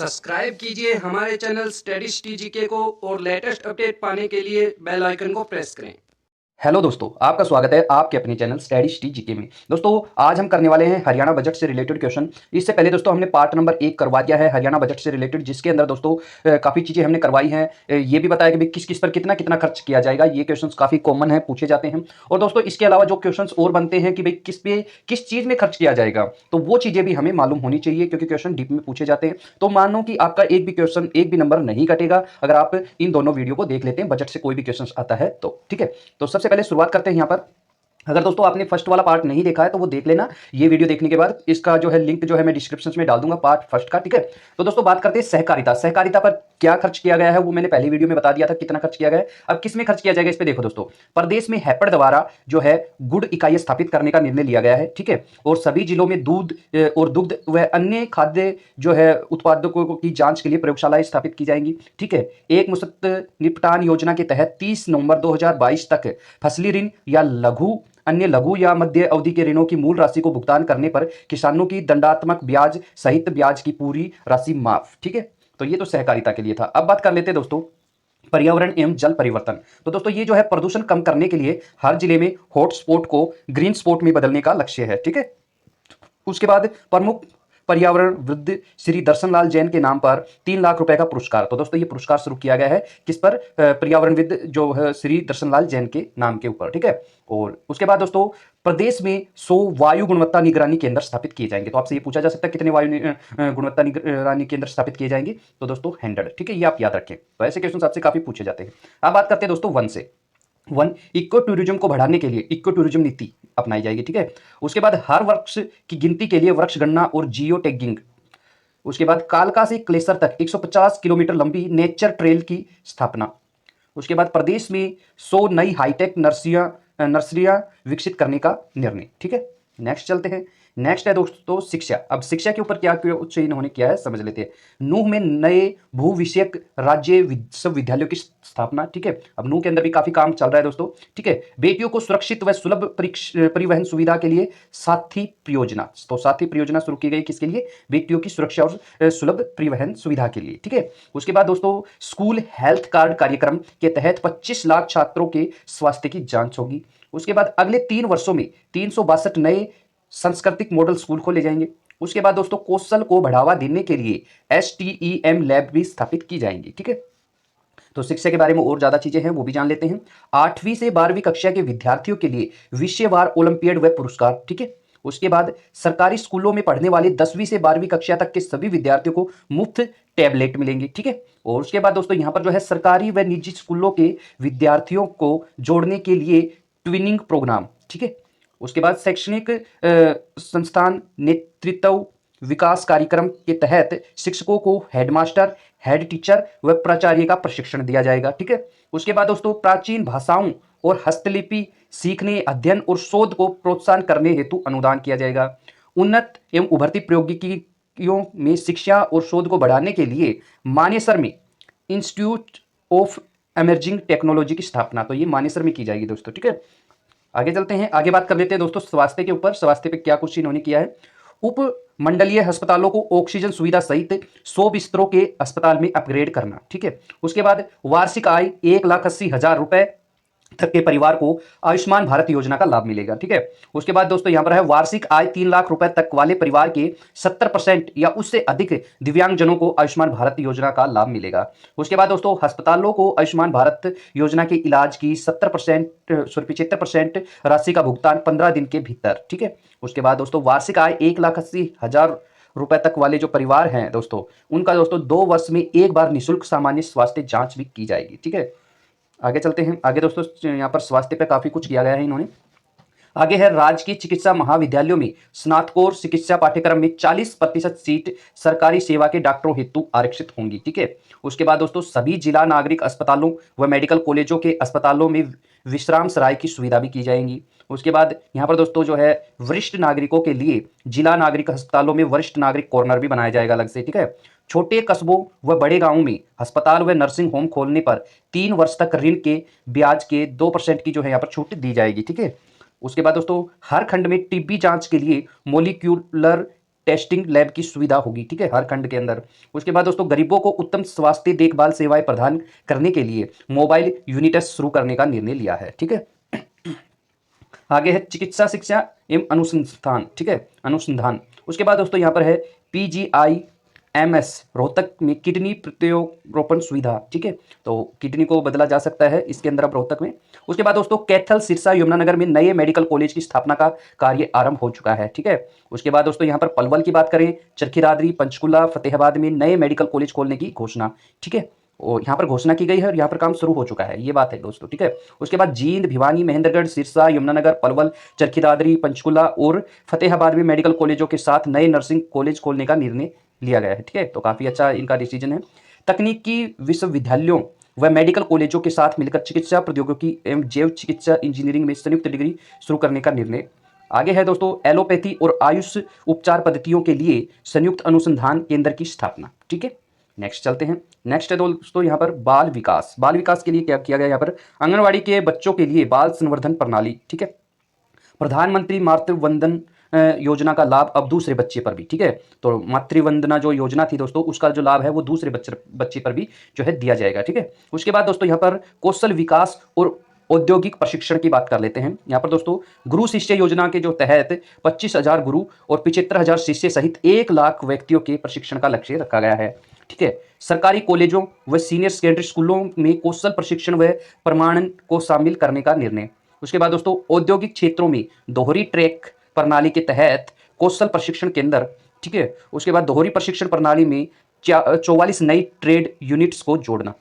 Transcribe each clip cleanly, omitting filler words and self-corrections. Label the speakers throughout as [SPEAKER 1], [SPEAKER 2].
[SPEAKER 1] Subscribe कीजिए हमारे channel studies टीजीके को और लेटेस्ट अपडेट पाने के लिए बेल आइकन को प्रेस करें।
[SPEAKER 2] हेलो दोस्तों, आपका स्वागत है आपके अपने चैनल स्टडीज टीजीके में। दोस्तों, आज हम करने वाले हैं हरियाणा बजट से रिलेटेड क्वेश्चन। इससे पहले दोस्तों हमने पार्ट नंबर 1 करवा दिया है हरियाणा बजट से रिलेटेड, जिसके अंदर दोस्तों काफ़ी चीज़ें हमने करवाई हैं। ये भी बताया कि भाई किस किस पर कितना कितना खर्च किया जाएगा। ये क्वेश्चन काफ़ी कॉमन है, पूछे जाते हैं। और दोस्तों इसके अलावा जो क्वेश्चन और बनते हैं कि भाई किस पे किस चीज़ में खर्च किया जाएगा, तो वो चीज़ें भी हमें मालूम होनी चाहिए, क्योंकि क्वेश्चन डीप में पूछे जाते हैं। तो मानो कि आपका एक भी क्वेश्चन, एक भी नंबर नहीं कटेगा अगर आप इन दोनों वीडियो को देख लेते हैं, बजट से कोई भी क्वेश्चन आता है तो। ठीक है, तो सबसे पहले शुरुआत करते हैं यहाँ पर। अगर दोस्तों आपने फर्स्ट वाला पार्ट नहीं देखा है तो वो देख लेना। ये वीडियो देखने के बाद इसका जो है लिंक जो है मैं डिस्क्रिप्शन में डाल दूंगा, पार्ट फर्स्ट का। ठीक है, तो दोस्तों बात करते हैं सहकारिता। सहकारिता पर क्या खर्च किया गया है वो मैंने पहली वीडियो में बता दिया था कितना खर्च किया गया है। अब किस में खर्च किया जाएगा इस पे देखो दोस्तों। प्रदेश में हैपड़ द्वारा जो है गुड़ इकाई स्थापित करने का निर्णय लिया गया है। ठीक है, और सभी जिलों में दूध और दुग्ध व अन्य खाद्य जो है उत्पादकों की जांच के लिए प्रयोगशालाएं स्थापित की जाएंगी। ठीक है, एक मुश्त निपटान योजना के तहत 30 नवंबर 2022 तक फसली ऋण या अन्य लघु या मध्य अवधि के ऋणों की मूल राशि को भुगतान करने पर किसानों की दंडात्मक ब्याज सहित ब्याज की पूरी राशि माफ। ठीक है, तो ये तो सहकारिता के लिए था। अब बात कर लेते हैं दोस्तों पर्यावरण एवं जल परिवर्तन। तो दोस्तों ये जो है प्रदूषण कम करने के लिए हर जिले में हॉट स्पॉट को ग्रीन स्पॉट में बदलने का लक्ष्य है। ठीक है, उसके बाद प्रमुख पर्यावरण वृद्ध श्री दर्शन लाल जैन के नाम पर 3 लाख रुपए का पुरस्कार। तो दोस्तों ये पुरस्कार शुरू किया गया है किस पर? पर्यावरणविद जो है श्री दर्शन लाल जैन के नाम के ऊपर। ठीक है, और उसके बाद दोस्तों प्रदेश में 100 वायु गुणवत्ता निगरानी केंद्र स्थापित किए जाएंगे। तो आपसे ये पूछा जा सकता है कितने गुणवत्ता निगरानी केंद्र स्थापित किए जाएंगे, तो दोस्तों 100। ठीक है, ये आप याद रखें। तो ऐसे क्वेश्चन आपसे काफी पूछे जाते हैं। अब बात करते हैं दोस्तों वन से। वन, इको टूरिज्म को बढ़ाने के लिए इको टूरिज्म नीति अपनाई जाएगी। ठीक है, उसके बाद हर वृक्ष की गिनती के लिए वृक्ष गणना और जियो टैगिंग। उसके बाद कालका से क्लेसर तक 150 किलोमीटर लंबी नेचर ट्रेल की स्थापना। उसके बाद प्रदेश में 100 नई हाईटेक नर्सरियां विकसित करने का निर्णय। ठीक है, नेक्स्ट चलते हैं। नेक्स्ट है दोस्तों शिक्षा। अब शिक्षा के ऊपर क्या कुछ इन्होंने किया है समझ लेते हैं। नूह में नए भू विषयक राज्य विश्वविद्यालयों की स्थापना। ठीक है, अब नूह के अंदर भी काफी काम चल रहा है दोस्तों। ठीक है, बेटियों को सुरक्षित व सुलभ परिवहन सुविधा के लिए साथी परियोजना। तो साथी परियोजना शुरू की गई किसके लिए? बेटियों की सुरक्षा और सुलभ परिवहन सुविधा के लिए। ठीक है, उसके बाद दोस्तों स्कूल हेल्थ कार्ड कार्यक्रम के तहत 25 लाख छात्रों के स्वास्थ्य की जांच होगी। उसके बाद अगले 3 वर्षों में 362 नए सांस्कृतिक मॉडल स्कूल खोले जाएंगे। उसके बाद दोस्तों कौशल को बढ़ावा देने के लिए STEM लैब भी स्थापित की जाएंगी। ठीक है, तो शिक्षा के बारे में और ज्यादा चीजें हैं वो भी जान लेते हैं। 8वीं से 12वीं कक्षा के विद्यार्थियों के लिए विषयवार ओलंपियाड व पुरस्कार। ठीक है, उसके बाद सरकारी स्कूलों में पढ़ने वाले 10वीं से 12वीं कक्षा तक के सभी विद्यार्थियों को मुफ्त टैबलेट मिलेंगे। ठीक है, और उसके बाद दोस्तों यहां पर जो है सरकारी व निजी स्कूलों के विद्यार्थियों को जोड़ने के लिए ट्विनिंग प्रोग्राम। ठीक है, उसके बाद शैक्षणिक संस्थान नेतृत्व विकास कार्यक्रम के तहत शिक्षकों को हेडमास्टर, हेड टीचर व प्राचार्य का प्रशिक्षण दिया जाएगा। ठीक है, उसके बाद दोस्तों प्राचीन भाषाओं और हस्तलिपि सीखने, अध्ययन और शोध को प्रोत्साहन करने हेतु अनुदान किया जाएगा। उन्नत एवं उभरती प्रौद्योगिकियों में शिक्षा और शोध को बढ़ाने के लिए मानेसर में इंस्टीट्यूट ऑफ एमर्जिंग टेक्नोलॉजी की स्थापना। तो ये मानेसर में की जाएगी दोस्तों। ठीक है, आगे चलते हैं। आगे बात कर लेते हैं दोस्तों स्वास्थ्य के ऊपर। स्वास्थ्य पे क्या कुछ इन्होंने किया है। उप मंडलीय अस्पतालों को ऑक्सीजन सुविधा सहित 100 बिस्तरों के अस्पताल में अपग्रेड करना। ठीक है, उसके बाद वार्षिक आय 1,80,000 रुपए तक के परिवार को आयुष्मान भारत योजना का लाभ मिलेगा। ठीक है, उसके बाद दोस्तों यहां पर है वार्षिक आय 3 लाख रुपए तक वाले परिवार के 70% या उससे अधिक दिव्यांगजनों को आयुष्मान भारत योजना का लाभ मिलेगा। उसके बाद दोस्तों अस्पतालों को आयुष्मान भारत योजना के इलाज की 75% राशि का भुगतान 15 दिन के भीतर। ठीक है, उसके बाद दोस्तों वार्षिक आय 1,80,000 रुपए तक वाले जो परिवार हैं दोस्तों, उनका दोस्तों 2 वर्ष में एक बार निःशुल्क सामान्य स्वास्थ्य जांच भी की जाएगी। ठीक है, आगे चलते हैं। आगे दोस्तों यहाँ पर स्वास्थ्य पे काफी कुछ किया गया है इन्होंने। आगे है राजकीय चिकित्सा महाविद्यालयों में स्नातकोर चिकित्सा पाठ्यक्रम में 40% सीट सरकारी सेवा के डॉक्टरों हेतु आरक्षित होंगी। ठीक है, उसके बाद दोस्तों सभी जिला नागरिक अस्पतालों व मेडिकल कॉलेजों के अस्पतालों में विश्राम सराय की सुविधा भी की जाएंगी। उसके बाद यहाँ पर दोस्तों जो है वरिष्ठ नागरिकों के लिए जिला नागरिक अस्पतालों में वरिष्ठ नागरिक कॉर्नर भी बनाया जाएगा अलग से। ठीक है, छोटे कस्बों व बड़े गांवों में अस्पताल व नर्सिंग होम खोलने पर 3 वर्ष तक ऋण के ब्याज के 2% की जो है यहाँ पर छूट दी जाएगी। ठीक है, उसके बाद दोस्तों हर खंड में टीबी जांच के लिए मोलिक्यूलर टेस्टिंग लैब की सुविधा होगी, ठीक है, हर खंड के अंदर। उसके बाद दोस्तों गरीबों को उत्तम स्वास्थ्य देखभाल सेवाएं प्रदान करने के लिए मोबाइल यूनिट्स शुरू करने का निर्णय लिया है, ठीक है। आगे है चिकित्सा शिक्षा एवं अनुसंधान, ठीक है, अनुसंधान। उसके बाद दोस्तों यहाँ पर है PGIMS रोहतक में किडनी प्रत्यारोपण सुविधा, ठीक है, तो किडनी को बदला जा सकता है इसके अंदर अब रोहतक में। उसके बाद दोस्तों कैथल सिरसा यमुनानगर में नए मेडिकल कॉलेज की स्थापना का कार्य आरंभ हो चुका है, ठीक है। उसके बाद दोस्तों यहाँ पर पलवल की बात करें, चरखी दादरी, पंचकुला, फतेहाबाद में नए मेडिकल कॉलेज खोलने की घोषणा, ठीक है, और यहाँ पर घोषणा की गई है और यहाँ पर काम शुरू हो चुका है, ये बात है दोस्तों, ठीक है। उसके बाद जींद, भिवानी, महेंद्रगढ़, सिरसा, यमुनानगर, पलवल, चरखी दादरी, पंचकुला और फतेहाबाद में मेडिकल कॉलेजों के साथ नए नर्सिंग कॉलेज खोलने का निर्णय लिया गया है, ठीक है, तो काफ़ी अच्छा इनका डिसीजन है। तकनीकी विश्वविद्यालयों व मेडिकल कॉलेजों के साथ मिलकर चिकित्सा प्रौद्योगिकी एवं जैव चिकित्सा इंजीनियरिंग में संयुक्त डिग्री शुरू करने का निर्णय। आगे है दोस्तों एलोपैथी और आयुष उपचार पद्धतियों के लिए संयुक्त अनुसंधान केंद्र की स्थापना, ठीक है। नेक्स्ट चलते हैं। नेक्स्ट है दोस्तों यहाँ पर बाल विकास। बाल विकास के लिए क्या किया गया यहाँ पर, आंगनवाड़ी के बच्चों के लिए बाल संवर्धन प्रणाली, ठीक है। प्रधानमंत्री मातृ वंदन योजना का लाभ अब दूसरे बच्चे पर भी, ठीक है, तो मातृवंदना जो योजना थी दोस्तों उसका जो लाभ है वो दूसरे बच्चे पर भी जो है दिया जाएगा, ठीक है। उसके बाद दोस्तों यहाँ पर कौशल विकास और औद्योगिक प्रशिक्षण की बात कर लेते हैं। यहाँ पर दोस्तों गुरु शिष्य योजना के जो तहत 25,000 गुरु और 75,000 शिष्य सहित 1 लाख व्यक्तियों के प्रशिक्षण का लक्ष्य रखा गया है, ठीक है। सरकारी कॉलेजों व सीनियर सेकेंडरी स्कूलों में कौशल प्रशिक्षण व प्रमाणन को शामिल करने का निर्णय। उसके बाद दोस्तों औद्योगिक क्षेत्रों में दोहरी ट्रैक प्रणाली के तहत कौशल प्रशिक्षण केंद्र, ठीक है। उसके बाद दोहरी प्रशिक्षण प्रणाली में 44 नई ट्रेड यूनिट्स को जोड़ना।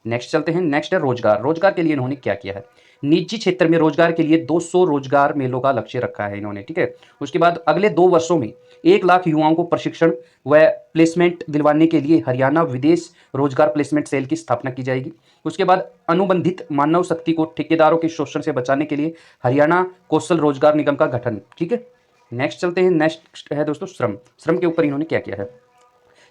[SPEAKER 2] नेक्स्ट चलते हैं। नेक्स्ट है रोजगार। रोजगार के लिए इन्होंने क्या किया है, निजी क्षेत्र में रोजगार के लिए 200 रोजगार मेलों का लक्ष्य रखा है इन्होंने, ठीक है। उसके बाद अगले 2 वर्षों में 1 लाख युवाओं को प्रशिक्षण व प्लेसमेंट दिलवाने के लिए हरियाणा विदेश रोजगार प्लेसमेंट सेल की स्थापना की जाएगी। उसके बाद अनुबंधित मानव शक्ति को ठेकेदारों के शोषण से बचाने के लिए हरियाणा कौशल रोजगार निगम का गठन, ठीक है। नेक्स्ट चलते हैं। नेक्स्ट है दोस्तों श्रम। श्रम के ऊपर इन्होंने क्या किया है,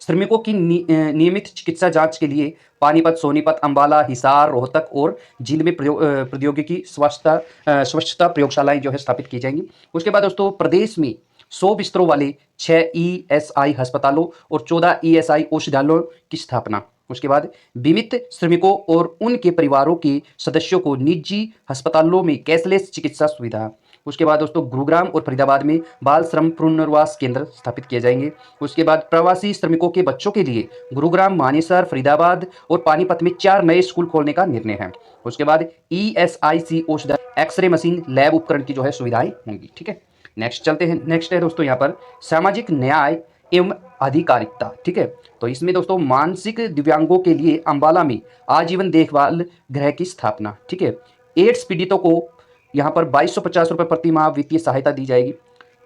[SPEAKER 2] श्रमिकों की नियमित चिकित्सा जांच के लिए पानीपत, सोनीपत, अंबाला, हिसार, रोहतक और झील में प्रौद्योगिकी स्वच्छता प्रयोगशालाएं जो है स्थापित की जाएंगी। उसके बाद दोस्तों प्रदेश में 100 बिस्तरों वाले 6 ESI अस्पतालों और 14 ESI औषधालयों की स्थापना। उसके बाद बीमित श्रमिकों और उनके परिवारों के सदस्यों को निजी अस्पतालों में कैशलेस चिकित्सा सुविधा। उसके बाद दोस्तों गुरुग्राम और फरीदाबाद में बाल श्रम पुनर्वास केंद्र स्थापित किए जाएंगे। उसके बाद प्रवासी श्रमिकों के बच्चों के लिए गुरुग्राम, मानेसर, फरीदाबाद और पानीपत में 4 नए स्कूल खोलने का निर्णय है। उसके बाद ESIC औषधालय, एक्सरे मशीन, लैब उपकरण की जो है सुविधाएं होंगी, ठीक है। नेक्स्ट चलते हैं। नेक्स्ट है दोस्तों यहाँ पर सामाजिक न्याय एवं अधिकारिता, ठीक है, तो इसमें दोस्तों मानसिक दिव्यांगों के लिए अंबाला में आजीवन देखभाल गृह की स्थापना, ठीक है। एड्स पीड़ितों को यहाँ पर 2250 रुपये प्रति माह वित्तीय सहायता दी जाएगी।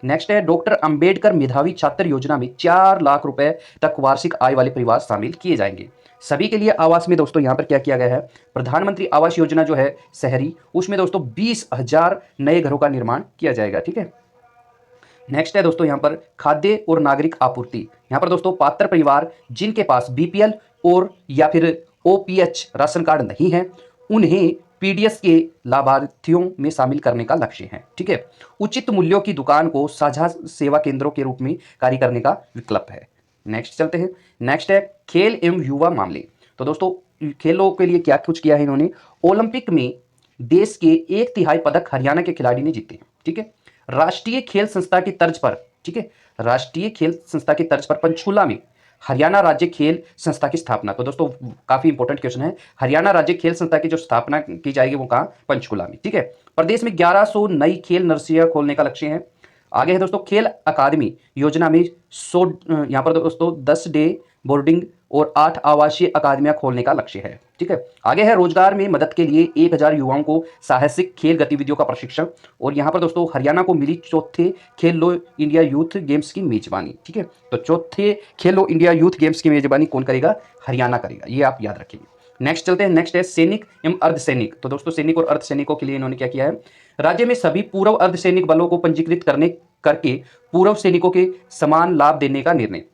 [SPEAKER 2] नेक्स्ट है डॉक्टर अंबेडकर मेधावी छात्र योजना में 4 लाख रुपए तक वार्षिक आय वाले परिवार शामिल किए जाएंगे। सभी के लिए आवास में दोस्तों यहाँ पर क्या किया गया है, प्रधानमंत्री आवास योजना जो है शहरी, उसमें दोस्तों 20,000 नए घरों का निर्माण किया जाएगा, ठीक है। नेक्स्ट है दोस्तों यहाँ पर खाद्य और नागरिक आपूर्ति। यहाँ पर दोस्तों पात्र परिवार जिनके पास BPL और या फिर OPH राशन कार्ड नहीं है उन्हें PDS के लाभार्थियों में शामिल करने का लक्ष्य है, ठीक है। उचित मूल्यों की दुकान को साझा सेवा केंद्रों के रूप में कार्य करने का विकल्प है। नेक्स्ट चलते हैं। नेक्स्ट है खेल एवं युवा मामले। तो दोस्तों खेलों के लिए क्या कुछ किया है इन्होंने, ओलंपिक में देश के 1/3 पदक हरियाणा के खिलाड़ी ने जीते हैं, ठीक है। राष्ट्रीय खेल संस्था की तर्ज पर, ठीक है, राष्ट्रीय खेल संस्था की तर्ज पर पंचकुला में हरियाणा राज्य खेल संस्था की स्थापना। तो दोस्तों काफी इंपॉर्टेंट क्वेश्चन है, हरियाणा राज्य खेल संस्था की जो स्थापना की जाएगी वो कहाँ, पंचकुला में, ठीक है। प्रदेश में 1100 नई खेल नर्सरियां खोलने का लक्ष्य है। आगे है दोस्तों खेल अकादमी योजना में 100 यहाँ पर दोस्तों 10 डे बोर्डिंग और 8 आवासीय अकादमियां खोलने का लक्ष्य है, ठीक है। आगे है रोजगार में मदद के लिए 1000 युवाओं को साहसिक खेल गतिविधियों का प्रशिक्षण। और यहाँ पर दोस्तों हरियाणा को मिली चौथे खेलो इंडिया यूथ गेम्स की मेजबानी, ठीक है। तो चौथे खेलो इंडिया यूथ गेम्स की मेजबानी कौन करेगा, हरियाणा करेगा, ये आप याद रखेंगे। नेक्स्ट चलते हैं। नेक्स्ट है सैनिक एवं अर्धसैनिक। तो दोस्तों सैनिक और अर्धसैनिकों के लिए इन्होंने क्या किया है, राज्य में सभी पूर्व अर्धसैनिक बलों को पंजीकृत करके पूर्व सैनिकों के समान लाभ देने का निर्णय।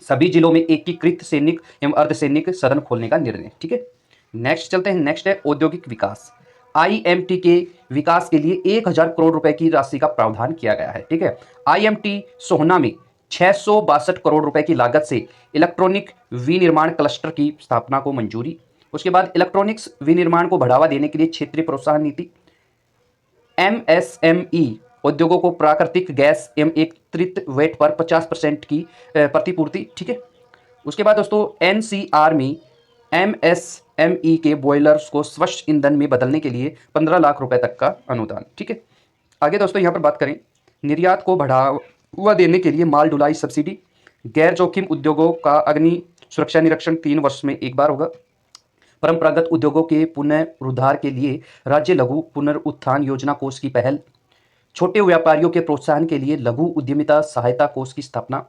[SPEAKER 2] सभी जिलों में एकीकृत सैनिक एवं अर्धसैनिक सदन खोलने का निर्णय, ठीक है। नेक्स्ट चलते हैं। नेक्स्ट है औद्योगिक विकास। IMT के विकास के लिए 1000 करोड़ रुपए की राशि का प्रावधान किया गया है, ठीक है। IMT सोहना में 662 करोड़ रुपए की लागत से इलेक्ट्रॉनिक विनिर्माण क्लस्टर की स्थापना को मंजूरी। उसके बाद इलेक्ट्रॉनिक्स विनिर्माण को बढ़ावा देने के लिए क्षेत्रीय प्रोत्साहन नीति। एमएसएमई उद्योगों को प्राकृतिक गैस एवं एकत्रित वेट पर 50% की प्रतिपूर्ति। ठीक है। उसके बाद दोस्तों एनसीआर में एमएसएमई के बॉयलर्स को स्वच्छ ईंधन में बदलने के लिए 15 लाख रुपए तक का अनुदान। ठीक है। आगे दोस्तों यहाँ पर बात करें, निर्यात को बढ़ावा देने के लिए माल ढुलाई सब्सिडी। गैर जोखिम उद्योगों का अग्नि सुरक्षा निरीक्षण 3 वर्ष में एक बार होगा। परंपरागत उद्योगों के पुनरुद्धार के लिए राज्य लघु पुनरुत्थान योजना कोष की पहल। छोटे व्यापारियों के प्रोत्साहन के लिए लघु उद्यमिता सहायता कोष की स्थापना।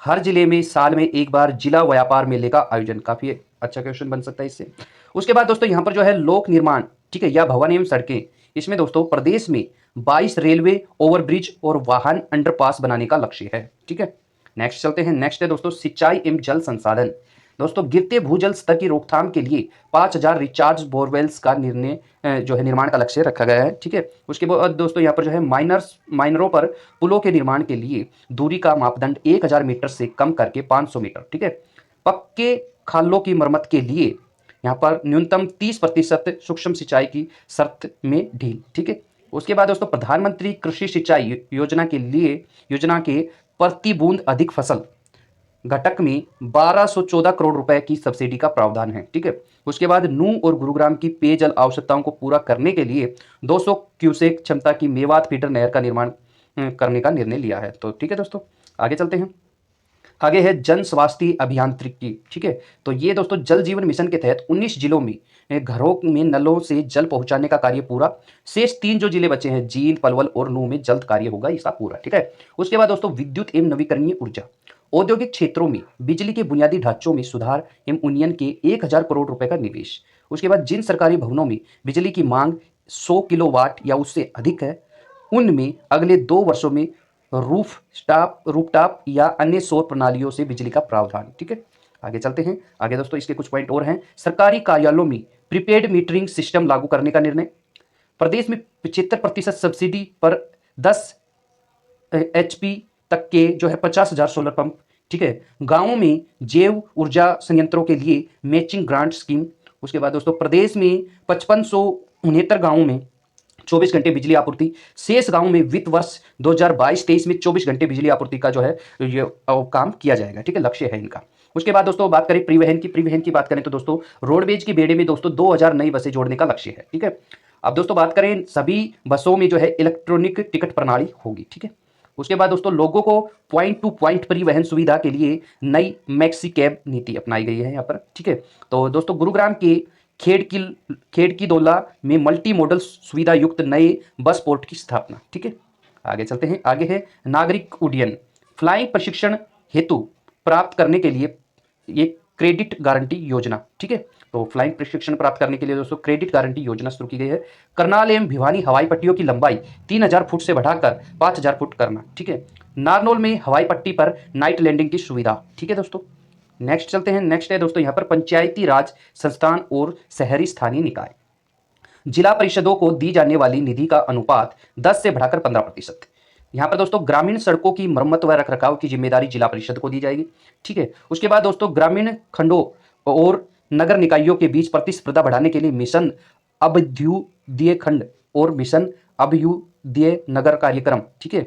[SPEAKER 2] हर जिले में साल में एक बार जिला व्यापार मेले का आयोजन। काफी अच्छा क्वेश्चन बन सकता है इससे। उसके बाद दोस्तों यहाँ पर जो है लोक निर्माण, ठीक है, या भवन एवं सड़कें, इसमें दोस्तों प्रदेश में 22 रेलवे ओवरब्रिज और वाहन अंडरपास बनाने का लक्ष्य है। ठीक है। नेक्स्ट चलते हैं। नेक्स्ट है दोस्तों सिंचाई एवं जल संसाधन। दोस्तों गिरते भूजल स्तर की रोकथाम के लिए 5000 रिचार्ज बोरवेल्स का जो है निर्माण का लक्ष्य रखा गया है। ठीक है। उसके बाद दोस्तों यहाँ पर जो है माइनरों पर पुलों के निर्माण के लिए दूरी का मापदंड 1000 मीटर से कम करके 500 मीटर। ठीक है। पक्के खालों की मरम्मत के लिए यहाँ पर न्यूनतम 30% सूक्ष्म सिंचाई की शर्त में ढील। ठीक है। उसके बाद दोस्तों प्रधानमंत्री कृषि सिंचाई योजना के प्रति बूंद अधिक फसल घटक में 1214 करोड़ रुपए की सब्सिडी का प्रावधान है। ठीक है। उसके बाद नूंह और गुरुग्राम की पेयजल आवश्यकताओं को पूरा करने के लिए 200 क्यूसेक क्षमता की मेवात फीडर नहर का निर्माण करने का निर्णय लिया है। तो ठीक है दोस्तों, आगे चलते हैं। आगे है जन स्वास्थ्य अभियांत्रिकी। ठीक है। तो ये दोस्तों जल जीवन मिशन के तहत 19 जिलों में घरों में नलों से जल पहुंचाने का कार्य पूरा। शेष 3 जो जिले बचे हैं, जींद, पलवल और नूंह, में जल्द कार्य होगा इसका पूरा। ठीक है। उसके बाद दोस्तों विद्युत एवं नवीकरणीय ऊर्जा। औद्योगिक क्षेत्रों में बिजली के बुनियादी ढांचों में सुधार एवं उन्नयन के 1000 करोड़ रुपए का निवेश। उसके बाद जिन सरकारी भवनों में बिजली की मांग 100 किलोवाट या उससे अधिक है, उनमें अगले 2 वर्षों में रूफटॉप या अन्य सौर प्रणालियों से बिजली का प्रावधान। ठीक है। आगे चलते हैं। आगे दोस्तों इसके कुछ पॉइंट और हैं। सरकारी कार्यालयों में प्रीपेड मीटरिंग सिस्टम लागू करने का निर्णय। प्रदेश में 75% सब्सिडी पर 10 HP तक के जो है 50,000 सोलर पंप। ठीक है। गांवों में जैव ऊर्जा संयंत्रों के लिए मैचिंग ग्रांट स्कीम। उसके बाद दोस्तों प्रदेश में 5569 गांवों में 24 घंटे बिजली आपूर्ति। शेष गांवों में वित्त वर्ष 2022-23 में 24 घंटे बिजली आपूर्ति का जो है ये काम किया जाएगा। ठीक है, लक्ष्य है इनका। उसके बाद दोस्तों बात करें परिवहन की बात करें तो दोस्तों रोडवेज की बेड़े में दोस्तों 2000 नई बसें जोड़ने का लक्ष्य है। ठीक है। अब दोस्तों बात करें, सभी बसों में जो है इलेक्ट्रॉनिक टिकट प्रणाली होगी। ठीक है। उसके बाद दोस्तों लोगों को पॉइंट टू पॉइंट परिवहन सुविधा के लिए नई मैक्सी कैब नीति अपनाई गई है यहाँ पर। ठीक है। तो दोस्तों गुरुग्राम के खेड़की दोला में मल्टी मॉडल सुविधा युक्त नए बस पोर्ट की स्थापना। ठीक है। आगे चलते हैं। आगे है नागरिक उड्डयन फ्लाइंग प्रशिक्षण हेतु प्राप्त करने के लिए ये क्रेडिट गारंटी योजना। ठीक है। तो फ्लाइंग प्रशिक्षण प्राप्त करने के लिए दोस्तों क्रेडिट गारंटी योजना शुरू की गई है। करनाल एवं भिवानी हवाई पट्टियों की लंबाई 3000 फुट से बढ़ाकर 5000 फुट करना। ठीक है। नारनौल में हवाई पट्टी पर नाइट लैंडिंग की सुविधा। ठीक है दोस्तों। नेक्स्ट चलते हैं। नेक्स्ट है दोस्तों यहाँ पर पंचायती राज संस्थान और शहरी स्थानीय निकाय। जिला परिषदों को दी जाने वाली निधि का अनुपात 10 से बढ़ाकर 15%। यहाँ पर दोस्तों ग्रामीण सड़कों की मरम्मत व रखरखाव की जिम्मेदारी जिला परिषद को दी जाएगी। ठीक है। उसके बाद दोस्तों ग्रामीण खंडों और नगर निकायों के बीच प्रतिस्पर्धा बढ़ाने के लिए मिशन अभ्युदय खंड और मिशन अभ्युदय नगर कार्यक्रम। ठीक है।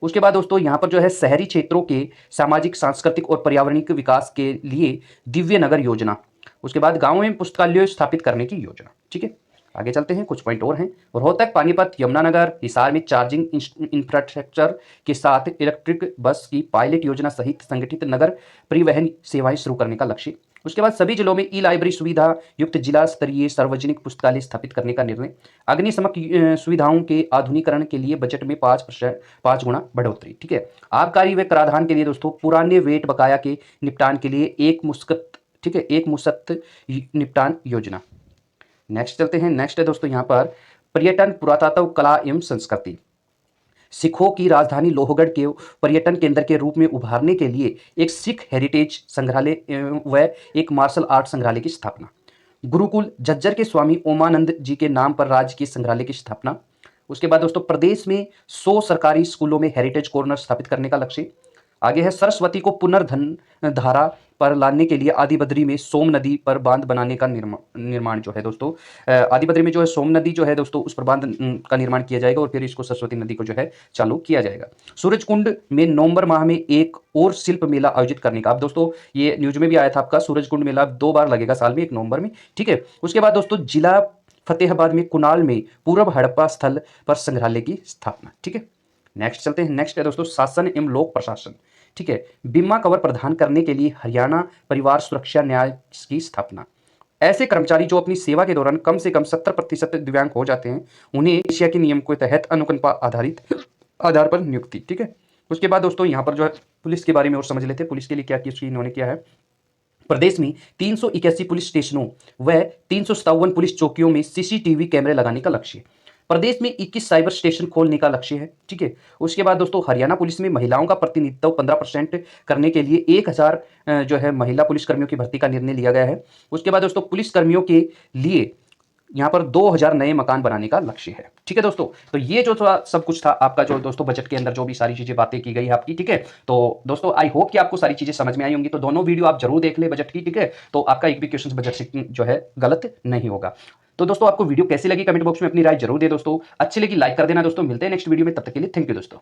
[SPEAKER 2] उसके बाद दोस्तों यहाँ पर जो है शहरी क्षेत्रों के सामाजिक, सांस्कृतिक और पर्यावरणिक विकास के लिए दिव्य नगर योजना। उसके बाद गाँव में पुस्तकालय स्थापित करने की योजना। ठीक है। आगे चलते हैं, कुछ पॉइंट और हैं। रोहतक, पानीपत, यमुनानगर, हिसार में चार्जिंग इंफ्रास्ट्रक्चर के साथ इलेक्ट्रिक बस की पायलट योजना सहित संगठित नगर परिवहन सेवाएं शुरू करने का लक्ष्य। उसके बाद सभी जिलों में ई लाइब्रेरी सुविधा युक्त जिला स्तरीय सार्वजनिक पुस्तकालय स्थापित करने का निर्णय। अग्निशमक सुविधाओं के आधुनिकीकरण के लिए बजट में 5 गुना बढ़ोतरी। ठीक है। आबकारी व कराधान के लिए दोस्तों पुराने वेट बकाया के निपटान के लिए एक मुश्त निपटान योजना। नेक्स्ट चलते हैं। नेक्स्ट है दोस्तों यहाँ पर पर्यटन, पुरातत्व, कला एवं संस्कृति। सिखों की राजधानी लोहगढ़ के पर्यटन केंद्र के रूप में उभारने के लिए एक सिख हेरिटेज संग्रहालय व एक मार्शल आर्ट संग्रहालय की स्थापना। गुरुकुल झज्जर के स्वामी ओमानंद जी के नाम पर राजकीय संग्रहालय की स्थापना। उसके बाद दोस्तों प्रदेश में 100 सरकारी स्कूलों में हेरिटेज कॉर्नर स्थापित करने का लक्ष्य। आगे है सरस्वती को पुनर्धन धारा पर लाने के लिए आदि बद्री में सोम नदी पर बांध बनाने का निर्माण जो है दोस्तों, आदि बद्री में जो है सोम नदी जो है दोस्तों उस पर बांध का निर्माण किया जाएगा और फिर इसको सरस्वती नदी को जो है चालू किया जाएगा। सूरजकुंड में नवंबर माह में एक और शिल्प मेला आयोजित करने का, अब दोस्तों ये न्यूज में भी आया था आपका, सूरजकुंड मेला 2 बार लगेगा साल में, एक नवंबर में, ठीक है। उसके बाद दोस्तों जिला फतेहाबाद में कुणाल में पूर्व हड़प्पा स्थल पर संग्रहालय की स्थापना, ठीक है। नेक्स्ट चलते हैं, नेक्स्ट है दोस्तों शासन एवं लोक प्रशासन, ठीक है। बीमा कवर प्रदान करने के लिए हरियाणा परिवार सुरक्षा न्याय की स्थापना। ऐसे कर्मचारी जो अपनी सेवा के दौरान कम से कम 70% दिव्यांग हो जाते हैं, उन्हें एशिया के नियम के तहत अनुकंपा आधारित आधार पर नियुक्ति, ठीक है। उसके बाद दोस्तों यहाँ पर जो है पुलिस के बारे में और समझ लेते हैं, पुलिस के लिए क्या किया इन्होंने किया है। प्रदेश में 381 पुलिस स्टेशनों व 357 पुलिस चौकियों में सीसीटीवी कैमरे लगाने का लक्ष्य। प्रदेश में 21 साइबर स्टेशन खोलने का लक्ष्य है, ठीक है। उसके बाद दोस्तों हरियाणा पुलिस में महिलाओं का प्रतिनिधित्व 15% करने के लिए 1000 जो है महिला पुलिसकर्मियों की भर्ती का निर्णय लिया गया है। उसके बाद दोस्तों पुलिसकर्मियों के लिए यहाँ पर 2000 नए मकान बनाने का लक्ष्य है, ठीक है दोस्तों। तो ये जो थोड़ा सब कुछ था आपका जो दोस्तों बजट के अंदर जो भी सारी चीजें बातें की गई है आपकी, ठीक है। तो दोस्तों आई होप कि आपको सारी चीजें समझ में आई होंगी, तो दोनों वीडियो आप जरूर देख ले बजट की, ठीक है। तो आपका एक भी क्वेश्चन बजट से जो है गलत नहीं होगा। तो दोस्तों आपको वीडियो कैसी लगी कमेंट बॉक्स में अपनी राय जरूर दे दोस्तों, अच्छी लगी लाइक कर देना दोस्तों। मिलते हैं नेक्स्ट वीडियो में, तब तक के लिए थैंक यू दोस्तों।